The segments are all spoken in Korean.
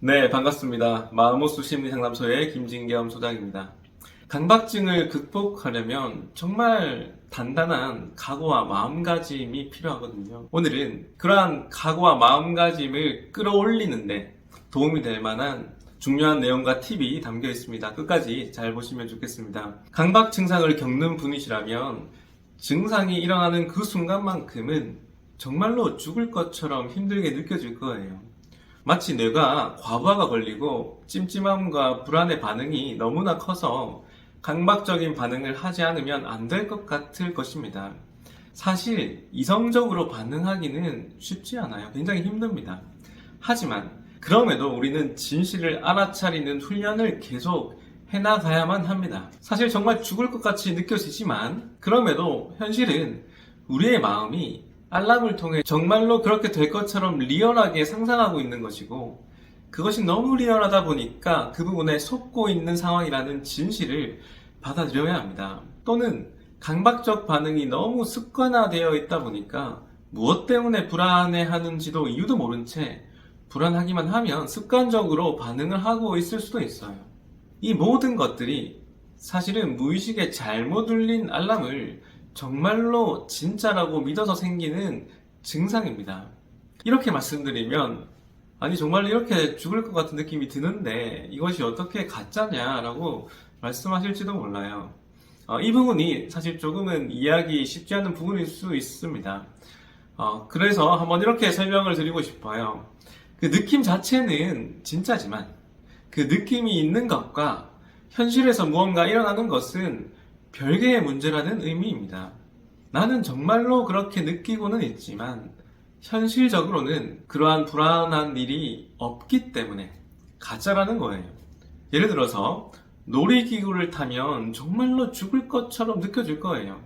네, 반갑습니다. 마음호수 심리상담소의 김진겸 소장입니다. 강박증을 극복하려면 정말 단단한 각오와 마음가짐이 필요하거든요. 오늘은 그러한 각오와 마음가짐을 끌어올리는데 도움이 될 만한 중요한 내용과 팁이 담겨 있습니다. 끝까지 잘 보시면 좋겠습니다. 강박 증상을 겪는 분이시라면 증상이 일어나는 그 순간만큼은 정말로 죽을 것처럼 힘들게 느껴질 거예요. 마치 뇌가 과부하가 걸리고 찜찜함과 불안의 반응이 너무나 커서 강박적인 반응을 하지 않으면 안 될 것 같을 것입니다. 사실 이성적으로 반응하기는 쉽지 않아요. 굉장히 힘듭니다. 하지만 그럼에도 우리는 진실을 알아차리는 훈련을 계속 해나가야만 합니다. 사실 정말 죽을 것 같이 느껴지지만 그럼에도 현실은 우리의 마음이 알람을 통해 정말로 그렇게 될 것처럼 리얼하게 상상하고 있는 것이고, 그것이 너무 리얼하다 보니까 그 부분에 속고 있는 상황이라는 진실을 받아들여야 합니다. 또는 강박적 반응이 너무 습관화되어 있다 보니까 무엇 때문에 불안해하는지도 이유도 모른 채 불안하기만 하면 습관적으로 반응을 하고 있을 수도 있어요. 이 모든 것들이 사실은 무의식에 잘못 울린 알람을 정말로 진짜라고 믿어서 생기는 증상입니다. 이렇게 말씀드리면 아니 정말 이렇게 죽을 것 같은 느낌이 드는데 이것이 어떻게 가짜냐라고 말씀하실지도 몰라요. 이 부분이 사실 조금은 이해하기 쉽지 않은 부분일 수 있습니다. 그래서 한번 이렇게 설명을 드리고 싶어요. 그 느낌 자체는 진짜지만 그 느낌이 있는 것과 현실에서 무언가 일어나는 것은 별개의 문제라는 의미입니다. 나는 정말로 그렇게 느끼고는 있지만 현실적으로는 그러한 불안한 일이 없기 때문에 가짜라는 거예요. 예를 들어서 놀이기구를 타면 정말로 죽을 것처럼 느껴질 거예요.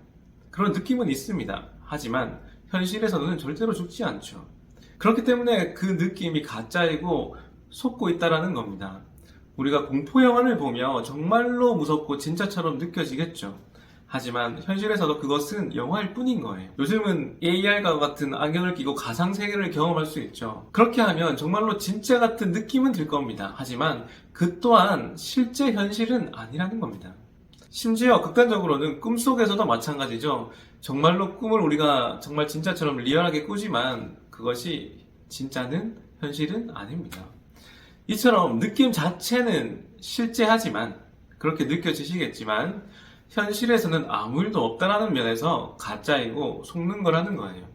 그런 느낌은 있습니다. 하지만 현실에서는 절대로 죽지 않죠. 그렇기 때문에 그 느낌이 가짜이고 속고 있다라는 겁니다. 우리가 공포영화를 보며 정말로 무섭고 진짜처럼 느껴지겠죠. 하지만 현실에서도 그것은 영화일 뿐인 거예요. 요즘은 AR과 같은 안경을 끼고 가상세계를 경험할 수 있죠. 그렇게 하면 정말로 진짜 같은 느낌은 들 겁니다. 하지만 그 또한 실제 현실은 아니라는 겁니다. 심지어 극단적으로는 꿈속에서도 마찬가지죠. 정말로 꿈을 우리가 정말 진짜처럼 리얼하게 꾸지만 그것이 진짜는 현실은 아닙니다. 이처럼 느낌 자체는 실제하지만 그렇게 느껴지시겠지만 현실에서는 아무 일도 없다라는 면에서 가짜이고 속는 거라는 거예요.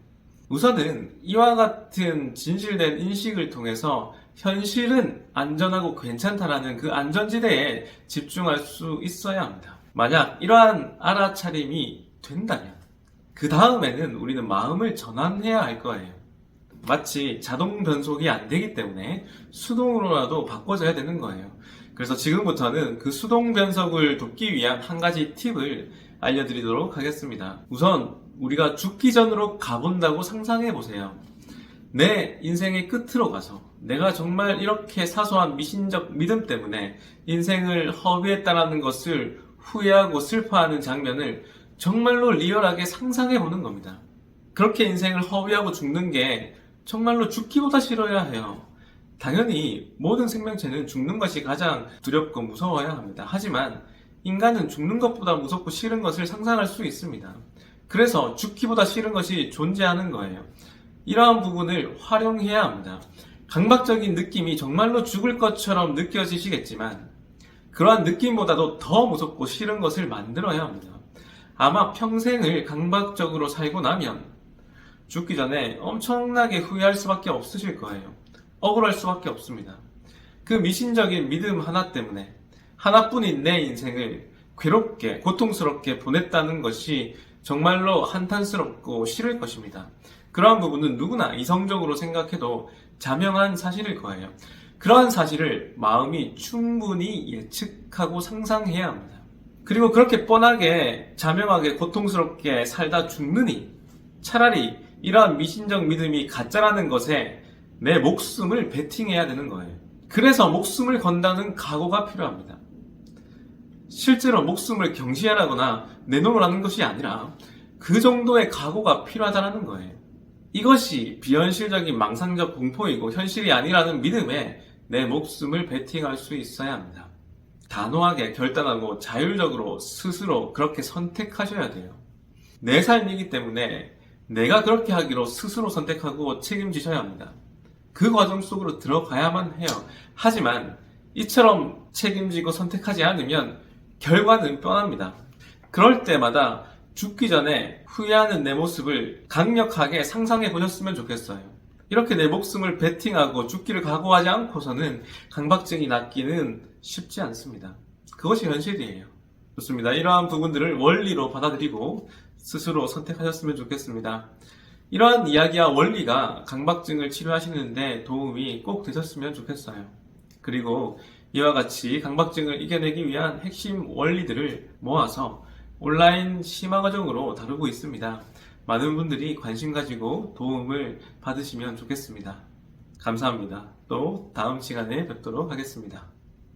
우선은 이와 같은 진실된 인식을 통해서 현실은 안전하고 괜찮다라는 그 안전지대에 집중할 수 있어야 합니다. 만약 이러한 알아차림이 된다면 그 다음에는 우리는 마음을 전환해야 할 거예요. 마치 자동 변속이 안 되기 때문에 수동으로라도 바꿔줘야 되는 거예요. 그래서 지금부터는 그 수동 변속을 돕기 위한 한 가지 팁을 알려드리도록 하겠습니다. 우선 우리가 죽기 전으로 가본다고 상상해 보세요. 내 인생의 끝으로 가서 내가 정말 이렇게 사소한 미신적 믿음 때문에 인생을 허비했다라는 것을 후회하고 슬퍼하는 장면을 정말로 리얼하게 상상해 보는 겁니다. 그렇게 인생을 허비하고 죽는 게 정말로 죽기보다 싫어야 해요. 당연히 모든 생명체는 죽는 것이 가장 두렵고 무서워야 합니다. 하지만 인간은 죽는 것보다 무섭고 싫은 것을 상상할 수 있습니다. 그래서 죽기보다 싫은 것이 존재하는 거예요. 이러한 부분을 활용해야 합니다. 강박적인 느낌이 정말로 죽을 것처럼 느껴지시겠지만 그러한 느낌보다도 더 무섭고 싫은 것을 만들어야 합니다. 아마 평생을 강박적으로 살고 나면 죽기 전에 엄청나게 후회할 수밖에 없으실 거예요. 억울할 수밖에 없습니다. 그 미신적인 믿음 하나 때문에 하나뿐인 내 인생을 괴롭게 고통스럽게 보냈다는 것이 정말로 한탄스럽고 싫을 것입니다. 그러한 부분은 누구나 이성적으로 생각해도 자명한 사실일 거예요. 그러한 사실을 마음이 충분히 예측하고 상상해야 합니다. 그리고 그렇게 뻔하게 자명하게 고통스럽게 살다 죽느니 차라리 이러한 미신적 믿음이 가짜라는 것에 내 목숨을 베팅해야 되는 거예요. 그래서 목숨을 건다는 각오가 필요합니다. 실제로 목숨을 경시하거나 내놓으라는 것이 아니라 그 정도의 각오가 필요하다는 거예요. 이것이 비현실적인 망상적 공포이고 현실이 아니라는 믿음에 내 목숨을 베팅할 수 있어야 합니다. 단호하게 결단하고 자율적으로 스스로 그렇게 선택하셔야 돼요. 내 삶이기 때문에 내가 그렇게 하기로 스스로 선택하고 책임지셔야 합니다. 그 과정 속으로 들어가야만 해요. 하지만 이처럼 책임지고 선택하지 않으면 결과는 뻔합니다. 그럴 때마다 죽기 전에 후회하는 내 모습을 강력하게 상상해 보셨으면 좋겠어요. 이렇게 내 목숨을 베팅하고 죽기를 각오하지 않고서는 강박증이 낫기는 쉽지 않습니다. 그것이 현실이에요. 좋습니다. 이러한 부분들을 원리로 받아들이고 스스로 선택하셨으면 좋겠습니다. 이러한 이야기와 원리가 강박증을 치료하시는데 도움이 꼭 되셨으면 좋겠어요. 그리고 이와 같이 강박증을 이겨내기 위한 핵심 원리들을 모아서 온라인 심화 과정으로 다루고 있습니다. 많은 분들이 관심 가지고 도움을 받으시면 좋겠습니다. 감사합니다. 또 다음 시간에 뵙도록 하겠습니다.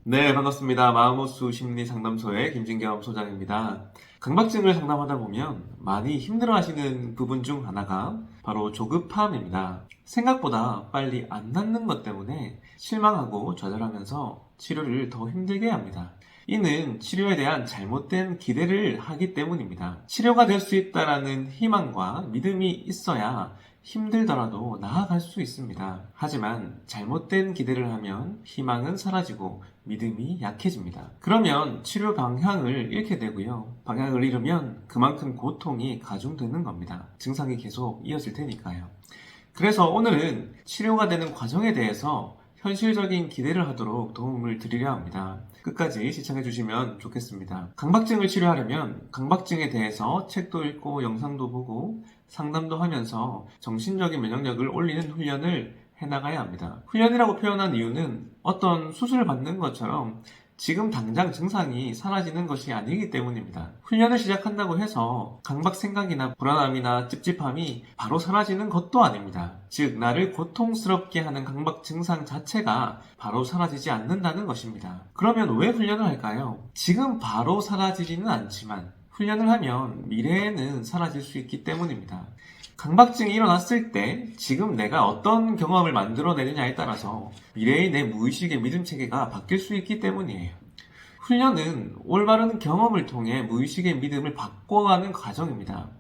네, 반갑습니다. 마음호수 심리상담소의 김진겸 소장입니다. 강박증을 상담하다 보면 많이 힘들어하시는 부분 중 하나가 바로 조급함입니다. 생각보다 빨리 안 낫는 것 때문에 실망하고 좌절하면서 치료를 더 힘들게 합니다. 이는 치료에 대한 잘못된 기대를 하기 때문입니다. 치료가 될 수 있다는 희망과 믿음이 있어야 힘들더라도 나아갈 수 있습니다. 하지만 잘못된 기대를 하면 희망은 사라지고 믿음이 약해집니다. 그러면 치료 방향을 잃게 되고요. 방향을 잃으면 그만큼 고통이 가중되는 겁니다. 증상이 계속 이어질 테니까요. 그래서 오늘은 치료가 되는 과정에 대해서 현실적인 기대를 하도록 도움을 드리려 합니다. 끝까지 시청해주시면 좋겠습니다. 강박증을 치료하려면 강박증에 대해서 책도 읽고 영상도 보고 상담도 하면서 정신적인 면역력을 올리는 훈련을 해나가야 합니다. 훈련이라고 표현한 이유는 어떤 수술을 받는 것처럼 지금 당장 증상이 사라지는 것이 아니기 때문입니다. 훈련을 시작한다고 해서 강박 생각이나 불안함이나 찝찝함이 바로 사라지는 것도 아닙니다. 즉, 나를 고통스럽게 하는 강박 증상 자체가 바로 사라지지 않는다는 것입니다. 그러면 왜 훈련을 할까요? 지금 바로 사라지지는 않지만 훈련을 하면 미래에는 사라질 수 있기 때문입니다. 강박증이 일어났을 때 지금 내가 어떤 경험을 만들어내느냐에 따라서 미래의 내 무의식의 믿음 체계가 바뀔 수 있기 때문이에요. 훈련은 올바른 경험을 통해 무의식의 믿음을 바꿔가는 과정입니다.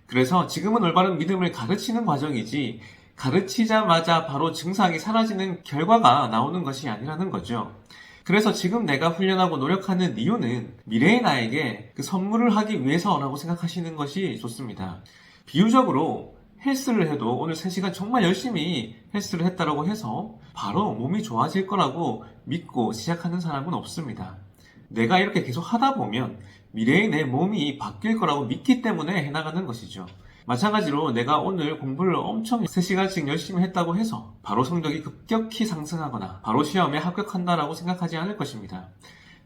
그래서 지금은 올바른 믿음을 가르치는 과정이지 가르치자마자 바로 증상이 사라지는 결과가 나오는 것이 아니라는 거죠. 그래서 지금 내가 훈련하고 노력하는 이유는 미래의 나에게 그 선물을 하기 위해서라고 생각하시는 것이 좋습니다. 비유적으로 헬스를 해도 오늘 3시간 정말 열심히 헬스를 했다라고 해서 바로 몸이 좋아질 거라고 믿고 시작하는 사람은 없습니다. 내가 이렇게 계속 하다 보면 미래의 내 몸이 바뀔 거라고 믿기 때문에 해나가는 것이죠. 마찬가지로 내가 오늘 공부를 엄청 3시간씩 열심히 했다고 해서 바로 성적이 급격히 상승하거나 바로 시험에 합격한다라고 생각하지 않을 것입니다.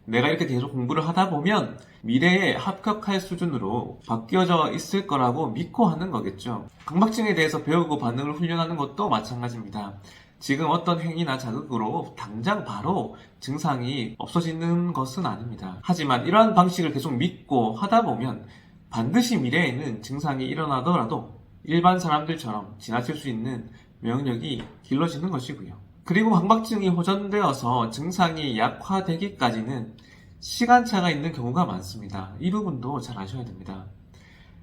내가 이렇게 계속 공부를 하다 보면 미래에 합격할 수준으로 바뀌어져 있을 거라고 믿고 하는 거겠죠. 강박증에 대해서 배우고 반응을 훈련하는 것도 마찬가지입니다. 지금 어떤 행위나 자극으로 당장 바로 증상이 없어지는 것은 아닙니다. 하지만 이러한 방식을 계속 믿고 하다 보면 반드시 미래에는 증상이 일어나더라도 일반 사람들처럼 지나칠 수 있는 면역력이 길러지는 것이고요. 그리고 강박증이 호전되어서 증상이 약화되기까지는 시간차가 있는 경우가 많습니다. 이 부분도 잘 아셔야 됩니다.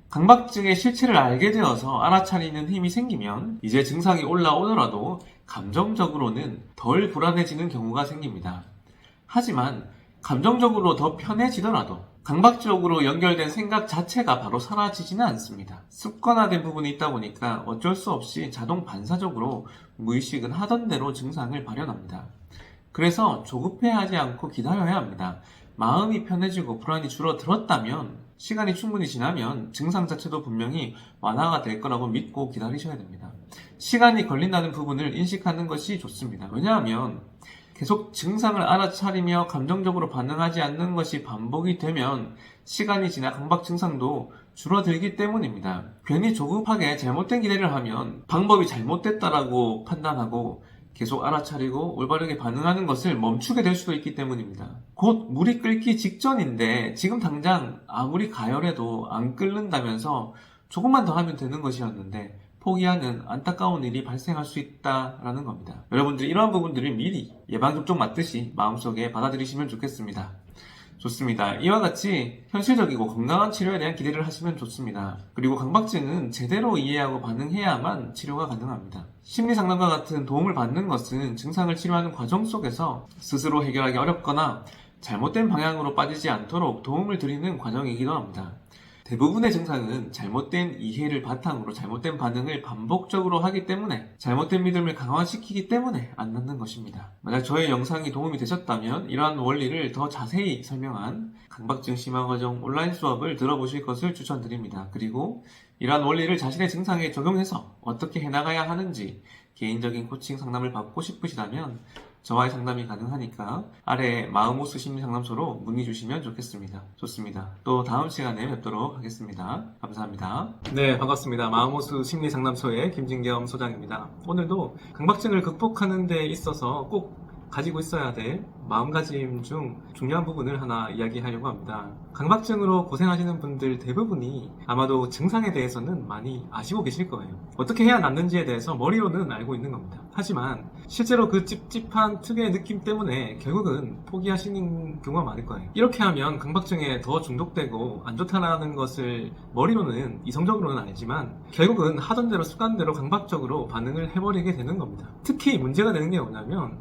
강박증의 실체를 알게 되어서 알아차리는 힘이 생기면 이제 증상이 올라오더라도 감정적으로는 덜 불안해지는 경우가 생깁니다. 하지만 감정적으로 더 편해지더라도 강박적으로 연결된 생각 자체가 바로 사라지지는 않습니다. 습관화된 부분이 있다 보니까 어쩔 수 없이 자동 반사적으로 무의식은 하던 대로 증상을 발현합니다. 그래서 조급해하지 않고 기다려야 합니다. 마음이 편해지고 불안이 줄어들었다면 시간이 충분히 지나면 증상 자체도 분명히 완화가 될 거라고 믿고 기다리셔야 됩니다. 시간이 걸린다는 부분을 인식하는 것이 좋습니다. 왜냐하면 계속 증상을 알아차리며 감정적으로 반응하지 않는 것이 반복이 되면 시간이 지나 강박 증상도 줄어들기 때문입니다. 괜히 조급하게 잘못된 기대를 하면 방법이 잘못됐다라고 판단하고 계속 알아차리고 올바르게 반응하는 것을 멈추게 될 수도 있기 때문입니다. 곧 물이 끓기 직전인데 지금 당장 아무리 가열해도 안 끓는다면서 조금만 더 하면 되는 것이었는데 포기하는 안타까운 일이 발생할 수 있다라는 겁니다. 여러분들이 이러한 부분들을 미리 예방접종 맞듯이 마음속에 받아들이시면 좋겠습니다. 좋습니다. 이와 같이 현실적이고 건강한 치료에 대한 기대를 하시면 좋습니다. 그리고 강박증은 제대로 이해하고 반응해야만 치료가 가능합니다. 심리상담과 같은 도움을 받는 것은 증상을 치료하는 과정 속에서 스스로 해결하기 어렵거나 잘못된 방향으로 빠지지 않도록 도움을 드리는 과정이기도 합니다. 대부분의 증상은 잘못된 이해를 바탕으로 잘못된 반응을 반복적으로 하기 때문에 잘못된 믿음을 강화시키기 때문에 안 낫는 것입니다. 만약 저의 영상이 도움이 되셨다면 이러한 원리를 더 자세히 설명한 강박증 심화과정 온라인 수업을 들어보실 것을 추천드립니다. 그리고 이러한 원리를 자신의 증상에 적용해서 어떻게 해나가야 하는지 개인적인 코칭 상담을 받고 싶으시다면 저와의 상담이 가능하니까 아래 마음호수 심리상담소로 문의 주시면 좋겠습니다. 좋습니다. 또 다음 시간에 뵙도록 하겠습니다. 감사합니다. 네, 반갑습니다. 마음호수 심리상담소의 김진겸 소장입니다. 오늘도 강박증을 극복하는 데 있어서 꼭 가지고 있어야 될 마음가짐 중 중요한 부분을 하나 이야기하려고 합니다. 강박증으로 고생하시는 분들 대부분이 아마도 증상에 대해서는 많이 아시고 계실 거예요. 어떻게 해야 낫는지에 대해서 머리로는 알고 있는 겁니다. 하지만 실제로 그 찝찝한 특유의 느낌 때문에 결국은 포기하시는 경우가 많을 거예요. 이렇게 하면 강박증에 더 중독되고 안 좋다는 것을 머리로는 이성적으로는 알지만 결국은 하던 대로 습관대로 강박적으로 반응을 해버리게 되는 겁니다. 특히 문제가 되는 게 뭐냐면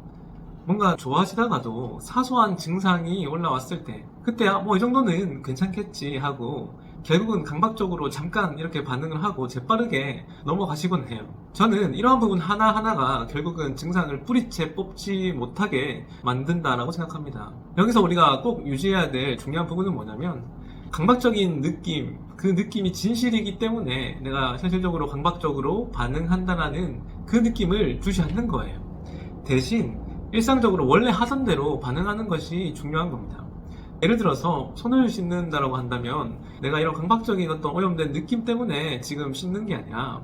뭔가 좋아하시다가도 사소한 증상이 올라왔을 때 그때 뭐 이 정도는 괜찮겠지 하고 결국은 강박적으로 잠깐 이렇게 반응을 하고 재빠르게 넘어가시곤 해요. 저는 이러한 부분 하나하나가 결국은 증상을 뿌리채 뽑지 못하게 만든다라고 생각합니다. 여기서 우리가 꼭 유지해야 될 중요한 부분은 뭐냐면 강박적인 느낌, 그 느낌이 진실이기 때문에 내가 현실적으로 강박적으로 반응한다라는 그 느낌을 주지 않는 거예요. 대신 일상적으로 원래 하던 대로 반응하는 것이 중요한 겁니다. 예를 들어서 손을 씻는다라고 한다면 내가 이런 강박적인 어떤 오염된 느낌 때문에 지금 씻는 게 아니라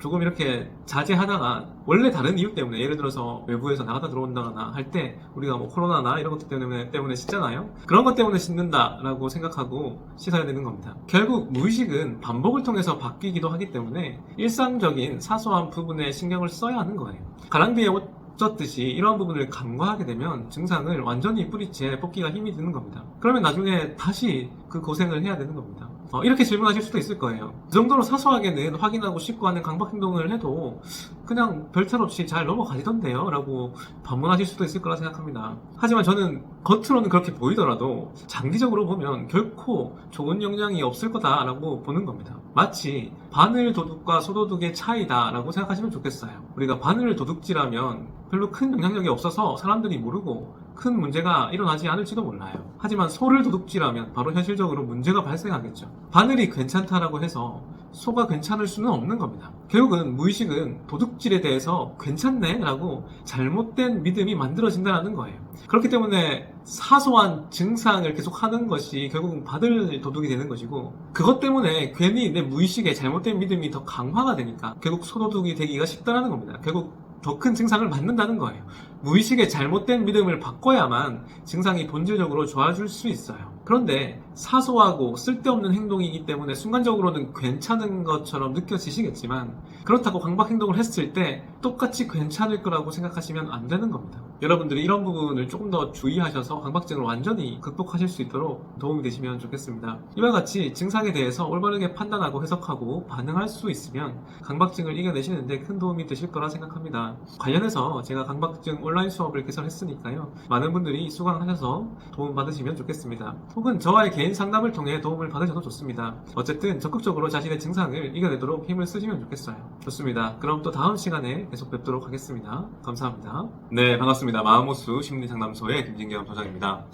조금 이렇게 자제하다가 원래 다른 이유 때문에 예를 들어서 외부에서 나가다 들어온다거나 할 때 우리가 뭐 코로나나 이런 것들 때문에 씻잖아요. 그런 것 때문에 씻는다라고 생각하고 씻어야 되는 겁니다. 결국 무의식은 반복을 통해서 바뀌기도 하기 때문에 일상적인 사소한 부분에 신경을 써야 하는 거예요. 가랑비에 옷 젖듯이 이러한 부분을 간과하게 되면 증상을 완전히 뿌리채 뽑기가 힘이 드는 겁니다. 그러면 나중에 다시 그 고생을 해야 되는 겁니다. 이렇게 질문하실 수도 있을 거예요. 그 정도로 사소하게는 확인하고 쉽고 하는 강박 행동을 해도 그냥 별탈 없이 잘 넘어가시던데요? 라고 반문하실 수도 있을 거라 생각합니다. 하지만 저는 겉으로는 그렇게 보이더라도 장기적으로 보면 결코 좋은 영향이 없을 거다라고 보는 겁니다. 마치 바늘 도둑과 소도둑의 차이다라고 생각하시면 좋겠어요. 우리가 바늘 도둑질하면 별로 큰 영향력이 없어서 사람들이 모르고 큰 문제가 일어나지 않을지도 몰라요. 하지만 소를 도둑질하면 바로 현실적으로 문제가 발생하겠죠. 바늘이 괜찮다라고 해서 소가 괜찮을 수는 없는 겁니다. 결국은 무의식은 도둑질에 대해서 괜찮네 라고 잘못된 믿음이 만들어진다는 거예요. 그렇기 때문에 사소한 증상을 계속 하는 것이 결국은 바늘 도둑이 되는 것이고 그것 때문에 괜히 내 무의식에 잘못된 믿음이 더 강화가 되니까 결국 소도둑이 되기가 쉽다는 겁니다. 결국 더 큰 증상을 만든다는 거예요. 무의식의 잘못된 믿음을 바꿔야만 증상이 본질적으로 좋아질 수 있어요. 그런데 사소하고 쓸데없는 행동이기 때문에 순간적으로는 괜찮은 것처럼 느껴지시겠지만 그렇다고 강박 행동을 했을 때 똑같이 괜찮을 거라고 생각하시면 안 되는 겁니다. 여러분들이 이런 부분을 조금 더 주의하셔서 강박증을 완전히 극복하실 수 있도록 도움이 되시면 좋겠습니다. 이와 같이 증상에 대해서 올바르게 판단하고 해석하고 반응할 수 있으면 강박증을 이겨내시는데 큰 도움이 되실 거라 생각합니다. 관련해서 제가 강박증 온라인 수업을 개설했으니까요. 많은 분들이 수강하셔서 도움 받으시면 좋겠습니다. 혹은 저와의 개인 상담을 통해 도움을 받으셔도 좋습니다. 어쨌든 적극적으로 자신의 증상을 이겨내도록 힘을 쓰시면 좋겠어요. 좋습니다. 그럼 또 다음 시간에 계속 뵙도록 하겠습니다. 감사합니다. 네, 반갑습니다. 마음호수 심리상담소의 김진겸 소장입니다.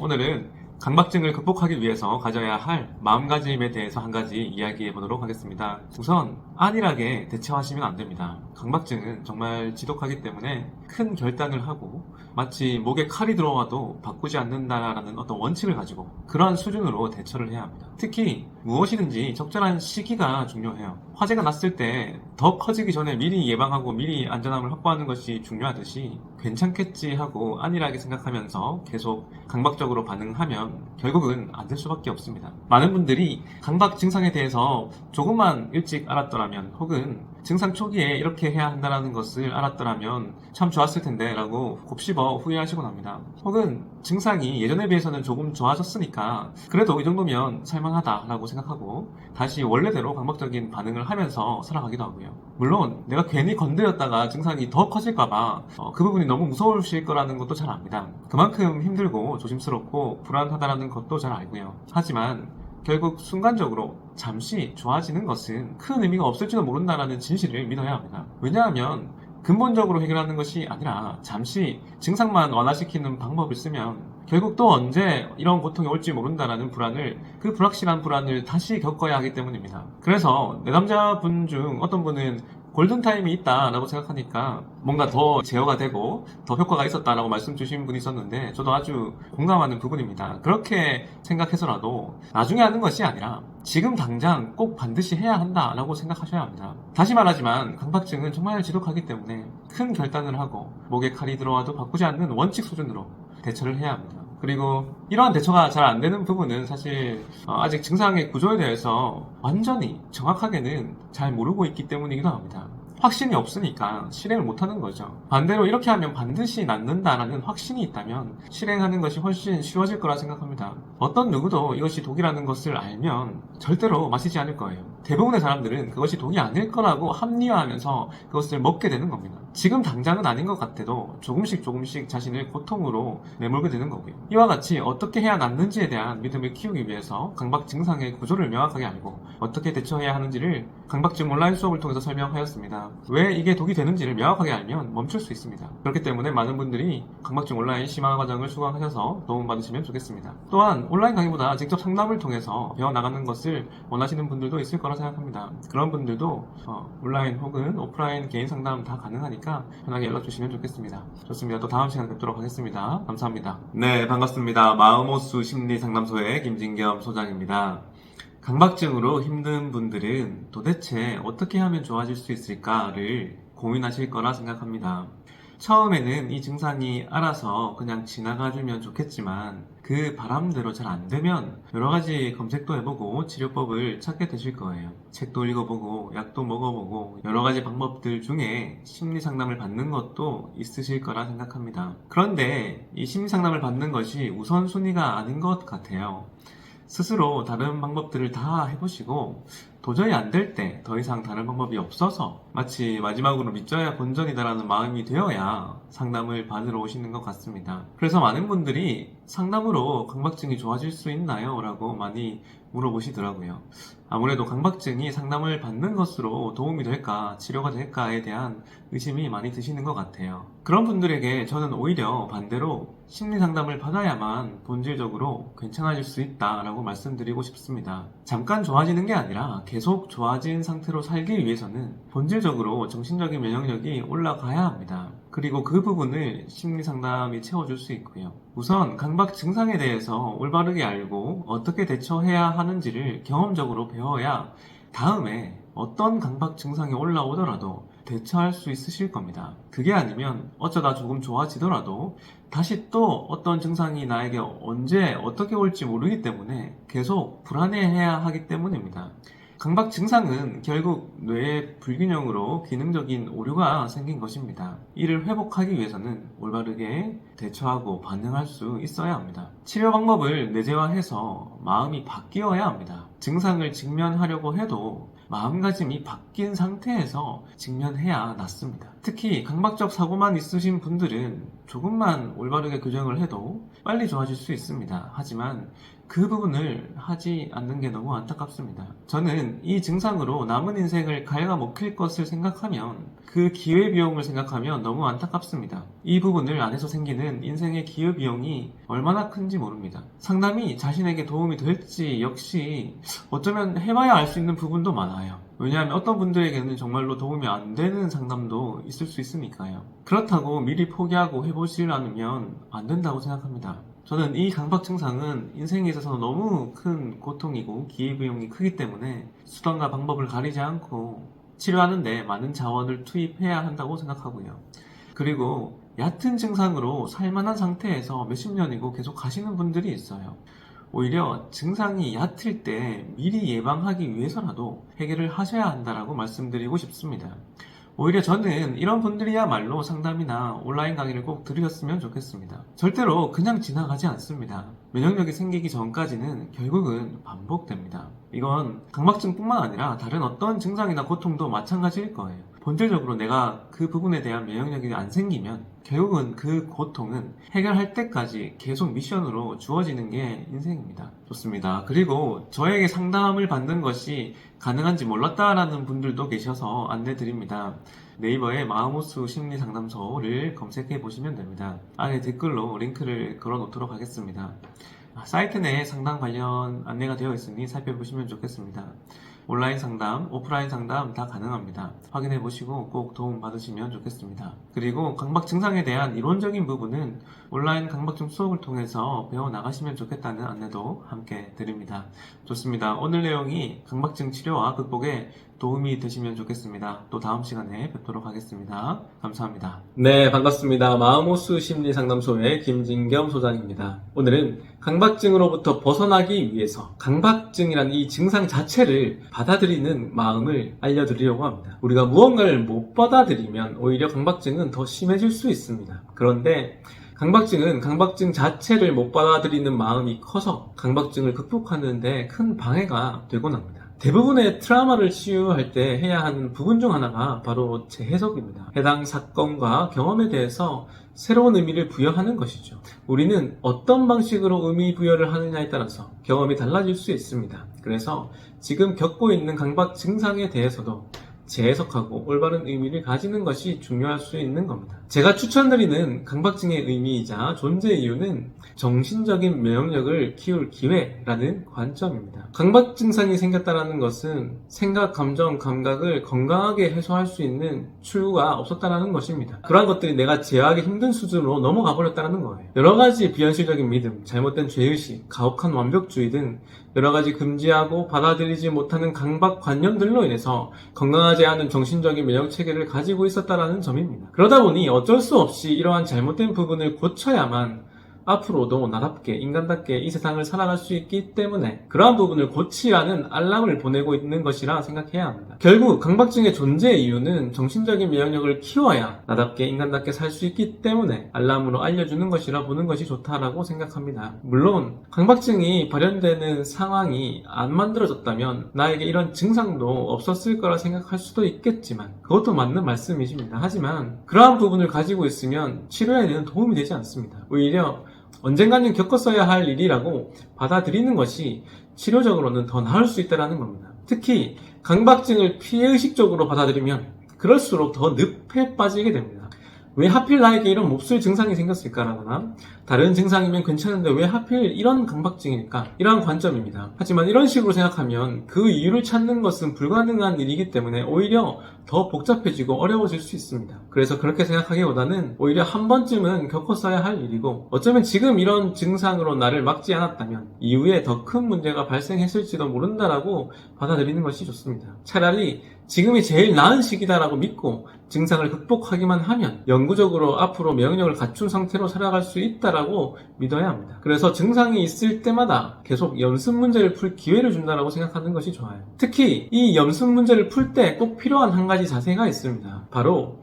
오늘은 강박증을 극복하기 위해서 가져야 할 마음가짐에 대해서 한 가지 이야기해 보도록 하겠습니다. 우선 안일하게 대처하시면 안 됩니다. 강박증은 정말 지독하기 때문에 큰 결단을 하고 마치 목에 칼이 들어와도 바꾸지 않는다라는 어떤 원칙을 가지고 그러한 수준으로 대처를 해야 합니다. 특히 무엇이든지 적절한 시기가 중요해요. 화재가 났을 때 더 커지기 전에 미리 예방하고 미리 안전함을 확보하는 것이 중요하듯이 괜찮겠지 하고 안일하게 생각하면서 계속 강박적으로 반응하면 결국은 안 될 수밖에 없습니다. 많은 분들이 강박 증상에 대해서 조금만 일찍 알았더라면 혹은 증상 초기에 이렇게 해야 한다는 것을 알았더라면 참 좋았을 텐데 라고 곱씹어 후회하시곤 합니다. 혹은 증상이 예전에 비해서는 조금 좋아졌으니까 그래도 이 정도면 살만하다라고 생각하고 다시 원래대로 강박적인 반응을 하면서 살아가기도 하고요. 물론 내가 괜히 건드렸다가 증상이 더 커질까봐 그 부분이 너무 무서우실 거라는 것도 잘 압니다. 그만큼 힘들고 조심스럽고 불안하다는 것도 잘 알고요. 하지만 결국 순간적으로 잠시 좋아지는 것은 큰 의미가 없을지도 모른다는 진실을 믿어야 합니다. 왜냐하면 근본적으로 해결하는 것이 아니라 잠시 증상만 완화시키는 방법을 쓰면 결국 또 언제 이런 고통이 올지 모른다는 그 불확실한 불안을 다시 겪어야 하기 때문입니다. 그래서 내담자분 중 어떤 분은 골든타임이 있다라고 생각하니까 뭔가 더 제어가 되고 더 효과가 있었다라고 말씀 주신 분이 있었는데 저도 아주 공감하는 부분입니다. 그렇게 생각해서라도 나중에 하는 것이 아니라 지금 당장 꼭 반드시 해야 한다라고 생각하셔야 합니다. 다시 말하지만 강박증은 정말 지독하기 때문에 큰 결단을 하고 목에 칼이 들어와도 바꾸지 않는 원칙 수준으로 대처를 해야 합니다. 그리고 이러한 대처가 잘 안 되는 부분은 사실 아직 증상의 구조에 대해서 완전히 정확하게는 잘 모르고 있기 때문이기도 합니다. 확신이 없으니까 실행을 못하는 거죠. 반대로 이렇게 하면 반드시 낫는다라는 확신이 있다면 실행하는 것이 훨씬 쉬워질 거라 생각합니다. 어떤 누구도 이것이 독이라는 것을 알면 절대로 마시지 않을 거예요. 대부분의 사람들은 그것이 독이 아닐 거라고 합리화하면서 그것을 먹게 되는 겁니다. 지금 당장은 아닌 것 같아도 조금씩 자신을 고통으로 내몰게 되는 거고요. 이와 같이 어떻게 해야 낫는지에 대한 믿음을 키우기 위해서 강박 증상의 구조를 명확하게 알고 어떻게 대처해야 하는지를 강박증 온라인 수업을 통해서 설명하였습니다. 왜 이게 독이 되는지를 명확하게 알면 멈출 수 있습니다. 그렇기 때문에 많은 분들이 강박증 온라인 심화 과정을 수강하셔서 도움받으시면 좋겠습니다. 또한 온라인 강의보다 직접 상담을 통해서 배워나가는 것을 원하시는 분들도 있을 거라 생각합니다. 그런 분들도 온라인 혹은 오프라인 개인 상담 다 가능하니까 편하게 연락 주시면 좋겠습니다. 좋습니다. 또 다음 시간에 뵙도록 하겠습니다. 감사합니다. 네, 반갑습니다. 마음호수 심리상담소의 김진겸 소장입니다. 강박증으로 힘든 분들은 도대체 어떻게 하면 좋아질 수 있을까를 고민하실 거라 생각합니다. 처음에는 이 증상이 알아서 그냥 지나가주면 좋겠지만 그 바람대로 잘 안 되면 여러 가지 검색도 해보고 치료법을 찾게 되실 거예요. 책도 읽어보고 약도 먹어보고 여러 가지 방법들 중에 심리 상담을 받는 것도 있으실 거라 생각합니다. 그런데 이 심리 상담을 받는 것이 우선순위가 아닌 것 같아요. 스스로 다른 방법들을 다 해보시고 도저히 안 될 때 더 이상 다른 방법이 없어서 마치 마지막으로 믿져야 본전이다라는 마음이 되어야 상담을 받으러 오시는 것 같습니다. 그래서 많은 분들이 상담으로 강박증이 좋아질 수 있나요? 라고 많이 물어보시더라고요. 아무래도 강박증이 상담을 받는 것으로 도움이 될까, 치료가 될까에 대한 의심이 많이 드시는 것 같아요. 그런 분들에게 저는 오히려 반대로 심리 상담을 받아야만 본질적으로 괜찮아질 수 있다라고 말씀드리고 싶습니다. 잠깐 좋아지는 게 아니라 계속 좋아진 상태로 살기 위해서는 본질적으로 정신적인 면역력이 올라가야 합니다. 그리고 그 부분을 심리 상담이 채워줄 수 있고요. 우선 강박 증상에 대해서 올바르게 알고 어떻게 대처해야 하는지를 경험적으로 배워야 다음에 어떤 강박 증상이 올라오더라도 대처할 수 있으실 겁니다. 그게 아니면 어쩌다 조금 좋아지더라도 다시 또 어떤 증상이 나에게 언제 어떻게 올지 모르기 때문에 계속 불안해해야 하기 때문입니다. 강박 증상은 결국 뇌의 불균형으로 기능적인 오류가 생긴 것입니다. 이를 회복하기 위해서는 올바르게 대처하고 반응할 수 있어야 합니다. 치료 방법을 내재화해서 마음이 바뀌어야 합니다. 증상을 직면하려고 해도 마음가짐이 바뀐 상태에서 직면해야 낫습니다. 특히 강박적 사고만 있으신 분들은 조금만 올바르게 교정을 해도 빨리 좋아질 수 있습니다. 하지만 그 부분을 하지 않는 게 너무 안타깝습니다. 저는 이 증상으로 남은 인생을 갉아먹힐 것을 생각하면 그 기회비용을 생각하면 너무 안타깝습니다. 이 부분을 안에서 생기는 인생의 기회비용이 얼마나 큰지 모릅니다. 상담이 자신에게 도움이 될지 역시 어쩌면 해봐야 알 수 있는 부분도 많아요. 왜냐하면 어떤 분들에게는 정말로 도움이 안 되는 상담도 있을 수 있으니까요. 그렇다고 미리 포기하고 해보지 않으면 안 된다고 생각합니다. 저는 이 강박 증상은 인생에 있어서 너무 큰 고통이고 기회비용이 크기 때문에 수단과 방법을 가리지 않고 치료하는데 많은 자원을 투입해야 한다고 생각하고요. 그리고 얕은 증상으로 살만한 상태에서 몇십 년이고 계속 가시는 분들이 있어요. 오히려 증상이 얕을 때 미리 예방하기 위해서라도 해결을 하셔야 한다라고 말씀드리고 싶습니다. 오히려 저는 이런 분들이야말로 상담이나 온라인 강의를 꼭 들으셨으면 좋겠습니다. 절대로 그냥 지나가지 않습니다. 면역력이 생기기 전까지는 결국은 반복됩니다. 이건 강박증뿐만 아니라 다른 어떤 증상이나 고통도 마찬가지일 거예요. 본질적으로 내가 그 부분에 대한 면역력이 안 생기면 결국은 그 고통은 해결할 때까지 계속 미션으로 주어지는 게 인생입니다. 좋습니다. 그리고 저에게 상담을 받는 것이 가능한지 몰랐다라는 분들도 계셔서 안내드립니다. 네이버에 마음호수 심리상담소를 검색해 보시면 됩니다. 안에 댓글로 링크를 걸어 놓도록 하겠습니다. 사이트 내에 상담 관련 안내가 되어 있으니 살펴보시면 좋겠습니다. 온라인 상담, 오프라인 상담 다 가능합니다. 확인해 보시고 꼭 도움 받으시면 좋겠습니다. 그리고 강박 증상에 대한 이론적인 부분은 온라인 강박증 수업을 통해서 배워 나가시면 좋겠다는 안내도 함께 드립니다. 좋습니다. 오늘 내용이 강박증 치료와 극복에 도움이 되시면 좋겠습니다. 또 다음 시간에 뵙도록 하겠습니다. 감사합니다. 네, 반갑습니다. 마음호수 심리상담소의 김진겸 소장입니다. 오늘은 강박증으로부터 벗어나기 위해서 강박증이란 이 증상 자체를 받아들이는 마음을 알려드리려고 합니다. 우리가 무언가를 못 받아들이면 오히려 강박증은 더 심해질 수 있습니다. 그런데 강박증은 강박증 자체를 못 받아들이는 마음이 커서 강박증을 극복하는 데 큰 방해가 되곤 합니다. 대부분의 트라우마를 치유할 때 해야 하는 부분 중 하나가 바로 재해석입니다. 해당 사건과 경험에 대해서 새로운 의미를 부여하는 것이죠. 우리는 어떤 방식으로 의미 부여를 하느냐에 따라서 경험이 달라질 수 있습니다. 그래서 지금 겪고 있는 강박 증상에 대해서도 재해석하고 올바른 의미를 가지는 것이 중요할 수 있는 겁니다. 제가 추천드리는 강박증의 의미이자 존재 이유는 정신적인 면역력을 키울 기회라는 관점입니다. 강박 증상이 생겼다는 것은 생각, 감정, 감각을 건강하게 해소할 수 있는 출구가 없었다는 것입니다. 그러한 것들이 내가 제어하기 힘든 수준으로 넘어가 버렸다는 거예요. 여러 가지 비현실적인 믿음, 잘못된 죄의식, 가혹한 완벽주의 등 여러 가지 금지하고 받아들이지 못하는 강박관념들로 인해서 건강하지 않은 정신적인 면역체계를 가지고 있었다는 점입니다. 그러다 보니 어쩔 수 없이 이러한 잘못된 부분을 고쳐야만 앞으로도 나답게 인간답게 이 세상을 살아갈 수 있기 때문에 그러한 부분을 고치라는 알람을 보내고 있는 것이라 생각해야 합니다. 결국 강박증의 존재 이유는 정신적인 면역력을 키워야 나답게 인간답게 살 수 있기 때문에 알람으로 알려주는 것이라 보는 것이 좋다라고 생각합니다. 물론 강박증이 발현되는 상황이 안 만들어졌다면 나에게 이런 증상도 없었을 거라 생각할 수도 있겠지만 그것도 맞는 말씀이십니다. 하지만 그러한 부분을 가지고 있으면 치료에는 도움이 되지 않습니다. 오히려 언젠가는 겪었어야 할 일이라고 받아들이는 것이 치료적으로는 더 나을 수 있다는 겁니다. 특히 강박증을 피해의식적으로 받아들이면 그럴수록 더 늪에 빠지게 됩니다. 왜 하필 나에게 이런 몹쓸 증상이 생겼을까라거나 다른 증상이면 괜찮은데 왜 하필 이런 강박증일까? 이러한 관점입니다. 하지만 이런 식으로 생각하면 그 이유를 찾는 것은 불가능한 일이기 때문에 오히려 더 복잡해지고 어려워질 수 있습니다. 그래서 그렇게 생각하기보다는 오히려 한 번쯤은 겪었어야 할 일이고 어쩌면 지금 이런 증상으로 나를 막지 않았다면 이후에 더 큰 문제가 발생했을지도 모른다라고 받아들이는 것이 좋습니다. 차라리 지금이 제일 나은 시기다라고 믿고 증상을 극복하기만 하면 영구적으로 앞으로 면역력을 갖춘 상태로 살아갈 수 있다라고 믿어야 합니다. 그래서 증상이 있을 때마다 계속 연습 문제를 풀 기회를 준다라고 생각하는 것이 좋아요. 특히 이 연습 문제를 풀 때 꼭 필요한 한 가지 자세가 있습니다. 바로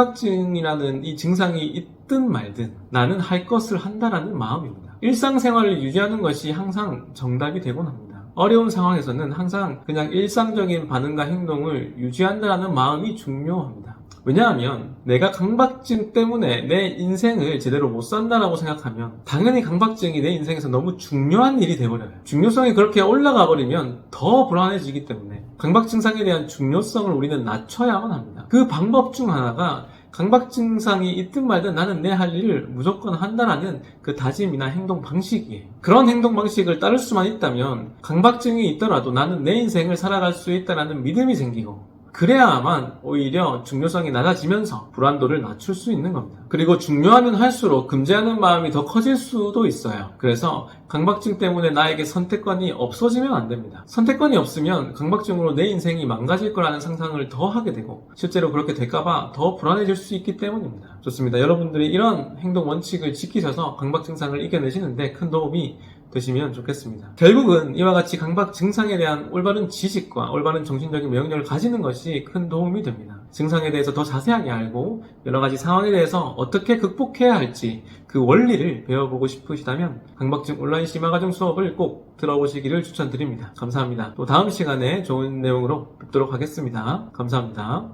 강박증이라는 이 증상이 있든 말든 나는 할 것을 한다라는 마음입니다. 일상생활을 유지하는 것이 항상 정답이 되곤 합니다. 어려운 상황에서는 항상 그냥 일상적인 반응과 행동을 유지한다는 마음이 중요합니다. 왜냐하면 내가 강박증 때문에 내 인생을 제대로 못 산다라고 생각하면 당연히 강박증이 내 인생에서 너무 중요한 일이 돼버려요. 중요성이 그렇게 올라가 버리면 더 불안해지기 때문에 강박증상에 대한 중요성을 우리는 낮춰야만 합니다. 그 방법 중 하나가 강박증상이 있든 말든 나는 내 할 일을 무조건 한다라는 그 다짐이나 행동 방식이에요. 그런 행동 방식을 따를 수만 있다면 강박증이 있더라도 나는 내 인생을 살아갈 수 있다라는 믿음이 생기고 그래야만 오히려 중요성이 낮아지면서 불안도를 낮출 수 있는 겁니다. 그리고 중요하면 할수록 금지하는 마음이 더 커질 수도 있어요. 그래서 강박증 때문에 나에게 선택권이 없어지면 안 됩니다. 선택권이 없으면 강박증으로 내 인생이 망가질 거라는 상상을 더 하게 되고 실제로 그렇게 될까봐 더 불안해질 수 있기 때문입니다. 좋습니다. 여러분들이 이런 행동 원칙을 지키셔서 강박 증상을 이겨내시는데 큰 도움이 드시면 좋겠습니다. 결국은 이와 같이 강박 증상에 대한 올바른 지식과 올바른 정신적인 명령을 가지는 것이 큰 도움이 됩니다. 증상에 대해서 더 자세하게 알고 여러 가지 상황에 대해서 어떻게 극복해야 할지 그 원리를 배워보고 싶으시다면 강박증 온라인 심화과정 수업을 꼭 들어보시기를 추천드립니다. 감사합니다. 또 다음 시간에 좋은 내용으로 뵙도록 하겠습니다. 감사합니다.